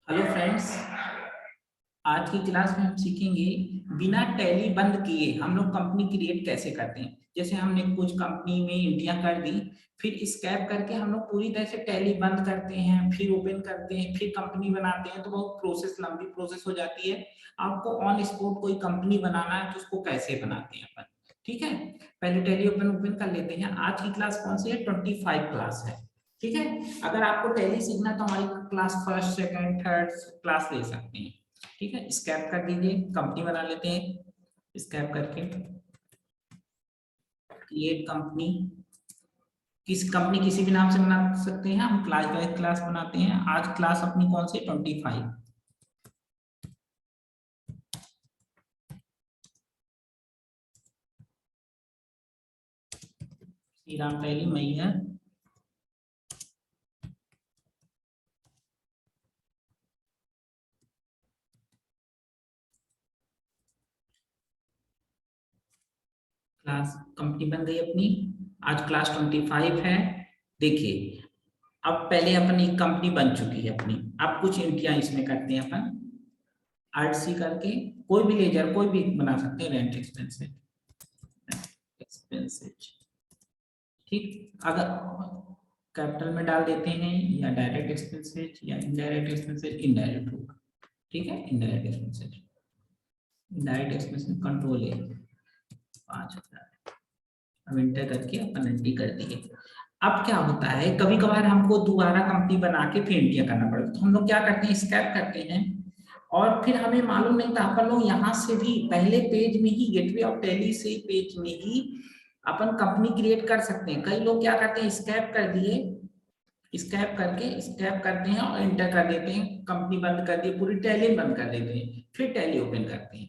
Hello friends, आज की class में हम सीखेंगे बिना टैली बंद किए हम लोग कंपनी क्रिएट कैसे करते हैं। जैसे हमने कुछ कंपनी में एंट्रियां कर दी, फिर स्कैप करके हम लोग पूरी तरह से टैली बंद करते हैं, फिर ओपन करते हैं, फिर कंपनी बनाते हैं, तो बहुत प्रोसेस लंबी प्रोसेस हो जाती है। आपको ऑन स्पॉट कोई कंपनी बनाना है तो उसको कैसे बनाते हैं अपन, ठीक है। पहले टैली ओपन ओपन कर लेते हैं। आज की क्लास कौन सी है? 25 क्लास है, ठीक है। अगर आपको टैली सीखना तो हमारी class first second third class ले सकते हैं, ठीक है। स्कैप कर दीजिए, कंपनी बना लेते हैं स्कैप करके। क्रिएट कंपनी, किस कंपनी किसी भी नाम से बना सकते हैं, हम क्लास बाय क्लास बनाते हैं। आज क्लास अपनी कौन सी? 25। श्री राम टैली मैया क्लास कंपनी बन गई अपनी। आज क्लास 25 है। देखिए, अब पहले अपन एक कंपनी बन चुकी है अपनी। अब कुछ एंट्रियां इसमें करते हैं अपन। आर्ट सी करके कोई भी लेजर कोई भी बना सकते हैं। रेंट एक्सपेंसेस, एक्सपेंसेस, ठीक। अगर कैपिटल में डाल देते हैं या डायरेक्ट एक्सपेंसेस या इनडायरेक्ट एक्सपेंसेस, इनडायरेक्ट होगा, ठीक है। Indirect expenses, indirect expenses control है 5,000। अब इंटर करके अपन एंट्री कर दिए। अब क्या होता है, कभी कभार हमको दोबारा कंपनी बना के फिर एंट्री करना पड़ता है, तो हम लोग क्या करते हैं, स्कैप करते हैं। और फिर हमें मालूम नहीं था, अपन लोग यहाँ से भी पहले पेज में ही, गेटवे ऑफ टैली से पेज में ही अपन कंपनी क्रिएट कर सकते हैं। कई लोग क्या करते हैं, स्कैप कर दिए, स्कैप करके स्कैप करते हैं और इंटर कर देते हैं, कंपनी बंद कर दी, पूरी टैली बंद कर देते हैं, फिर टैली ओपन करते हैं।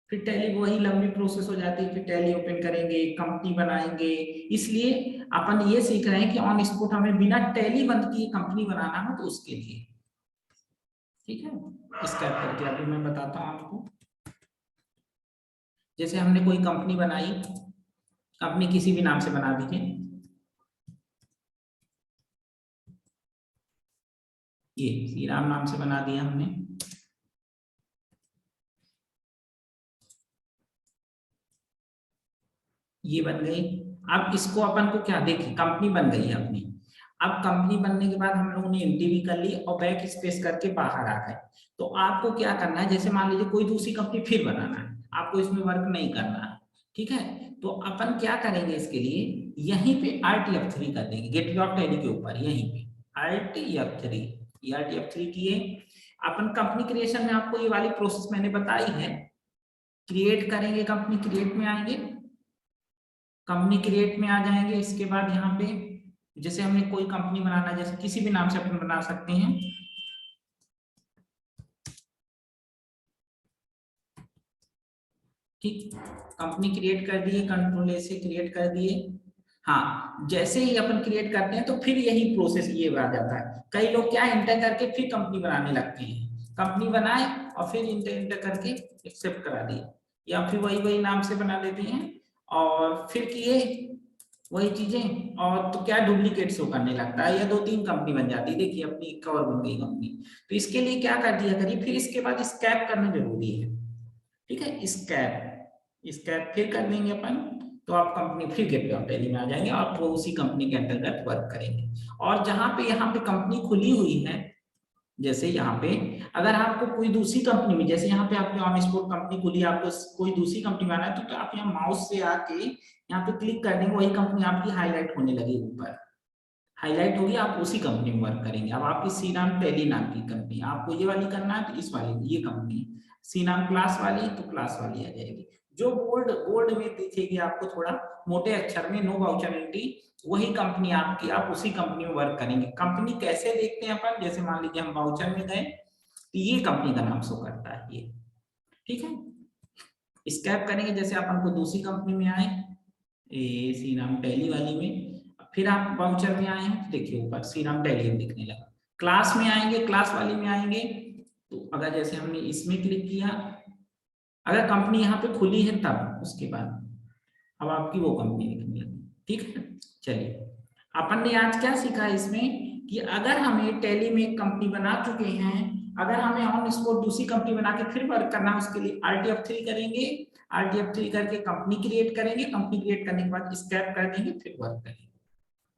फिर टैली वही लंबी प्रोसेस हो जाती है, फिर टैली ओपन करेंगे, कंपनी बनाएंगे। इसलिए अपन ये सीख रहे हैं कि ऑन स्पॉट हमें बिना टैली बंद किए कंपनी बनाना हो तो उसके लिए, ठीक है। स्कैप करके अभी मैं बताता हूँ आपको। जैसे हमने कोई कंपनी बनाई, कंपनी किसी भी नाम से बना दीजिए। ये श्री राम नाम से बना दिया हमने। ये बन गई। अब इसको अपन को क्या, देखिए कंपनी बन गई है अपनी। अब कंपनी बनने के बाद हम लोगों ने एंट्री भी कर ली और बैक स्पेस करके बाहर आ गए। तो आपको क्या करना है, जैसे मान लीजिए कोई दूसरी कंपनी फिर बनाना है, आपको इसमें वर्क नहीं करना है, ठीक है। तो अपन क्या करेंगे, इसके लिए यहीं पे RTF3 कर देंगे, गेटवे ऑफ टैली के ऊपर यहीं पे RTF3। RTF3 किए। अपन कंपनी क्रिएशन में आपको ये वाली प्रोसेस मैंने बताई है। क्रिएट करेंगे, कंपनी क्रिएट में आएंगे, कंपनी क्रिएट में आ जाएंगे। इसके बाद यहाँ पे जैसे हमने कोई कंपनी बनाना है, जैसे किसी भी नाम से अपन बना सकते हैं, ठीक। कंपनी क्रिएट कर दिए, कंट्रोल ए से क्रिएट कर दिए। हाँ, जैसे ही अपन क्रिएट करते हैं तो फिर यही प्रोसेस ये आ जाता है। कई लोग क्या इंटर करके फिर कंपनी बनाने लगते हैं, कंपनी बनाए और फिर इंटर इंटर करके एक्सेप्ट करा दिए, या फिर वही वही नाम से बना देते हैं और फिर किए वही चीजें, और तो क्या डुप्लीकेट शो करने लगता है, या 2-3 कंपनी बन जाती है। देखिए अपनी एक और बन गई कंपनी। तो इसके लिए क्या कर दिया करिए, फिर इसके बाद स्कैप करना जरूरी है, ठीक है। स्कैप, स्कैप फिर कर देंगे अपन, तो आप कंपनी फिर गेटवे ऑफ टैली में आ जाएंगे, आप वो उसी कंपनी के अंतर्गत वर्क करेंगे। और जहां पे यहाँ पे कंपनी खुली हुई है, जैसे यहाँ पे अगर आपको कोई दूसरी कंपनी में, जैसे यहाँ पे आपने ऑन स्पॉट कंपनी खुली, आपको कोई दूसरी कंपनी में आना है, तो आप यहाँ माउस से आके यहाँ पे क्लिक कर देंगे, वही कंपनी आपकी हाईलाइट होने लगेगी, ऊपर हाईलाइट होगी, आप उसी कंपनी में वर्क करेंगे। अब आपकी सी नाम टैली नाम की कंपनी, आपको ये वाली करना है तो इस वाली ये कंपनी, सी नाम क्लास वाली तो क्लास वाली आ जाएगी। जो बोल्ड बोल्ड में दिखेगी आपको थोड़ा मोटे अक्षर में, नो वाउचर एंट्री, वही कंपनी आपकी, आप उसी कंपनी में वर्क करेंगे। कंपनी कैसे देखते हैं अपन, जैसे मान लीजिए हम वाउचर में गए तो ये कंपनी का नाम शो करता है ये, ठीक है। स्कैप करेंगे, जैसे अपन को दूसरी कंपनी में आए, ए सी नाम टैली वाली में, फिर आप वाउचर में आए हैं, देखिए ऊपर सी नाम टैली दिखने लगा। क्लास में आएंगे, क्लास वाली में आएंगे, तो अगर जैसे हमने इसमें क्लिक किया, अगर कंपनी यहाँ पे खुली है तब उसके बाद अब आपकी वो कंपनी दिखने लगी, ठीक है। चलिए, अपन ने आज क्या सीखा इसमें कि अगर हमें टैली में एक कंपनी बना चुके हैं, अगर हमें ऑन स्पॉट दूसरी कंपनी बना के फिर वर्क करना है, उसके लिए RTF3 करेंगे, RTF3 करके कंपनी क्रिएट करेंगे, कंपनी क्रिएट करने के बाद स्क्रैप कर देंगे, फिर वर्क करेंगे।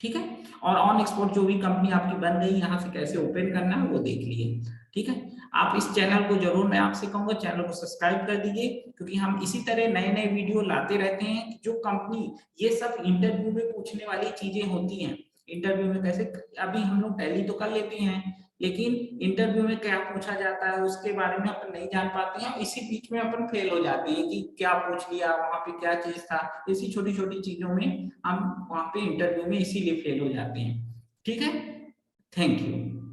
ठीक है, और ऑन एक्सपोर्ट जो भी कंपनी आपकी बन गई यहाँ से कैसे ओपन करना है वो देख लिए। ठीक है, आप इस चैनल को जरूर, मैं आपसे कहूंगा चैनल को सब्सक्राइब कर दीजिए, क्योंकि हम इसी तरह नए नए वीडियो लाते रहते हैं। जो कंपनी, ये सब इंटरव्यू में पूछने वाली चीजें होती हैं। इंटरव्यू में कैसे, अभी हम लोग टैली तो कर लेते हैं, लेकिन इंटरव्यू में क्या पूछा जाता है उसके बारे में अपन नहीं जान पाते हैं, इसी बीच में अपन फेल हो जाते हैं कि क्या पूछ लिया, वहां पे क्या चीज था, इसी छोटी छोटी चीजों में हम वहां पे इंटरव्यू में इसीलिए फेल हो जाते हैं। ठीक है, थैंक यू।